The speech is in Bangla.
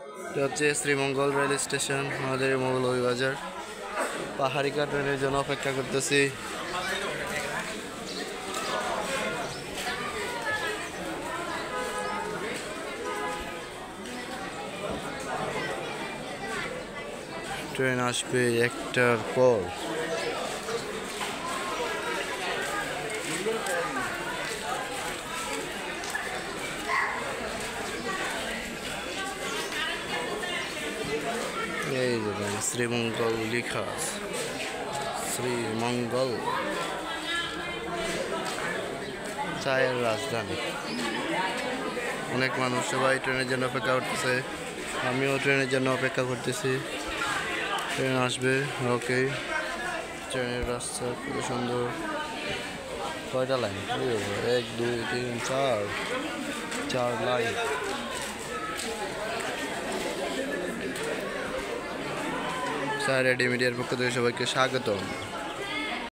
এটা হচ্ছে শ্রীমঙ্গল রেল স্টেশন, আমাদের মৌলভীবাজার। পাহাড়িকা ট্রেনের জন্য অপেক্ষা করতেছি। ট্রেন আসবে একটার পর। এই দেখেন শ্রীমঙ্গল লেখা আছে, শ্রীমঙ্গল চায়ের রাজধানী। অনেক মানুষ সবাই ট্রেনের জন্য অপেক্ষা করতেছে, আমিও ট্রেনের জন্য অপেক্ষা করতেছি। ট্রেন আসবে, ওকে। ট্রেনের রাস্তা খুব সুন্দর। কয়টা লাইন? 1 2 3 4 লাইন। স্যার এডি মিডিয়ার পক্ষ থেকে সবাইকে স্বাগতম।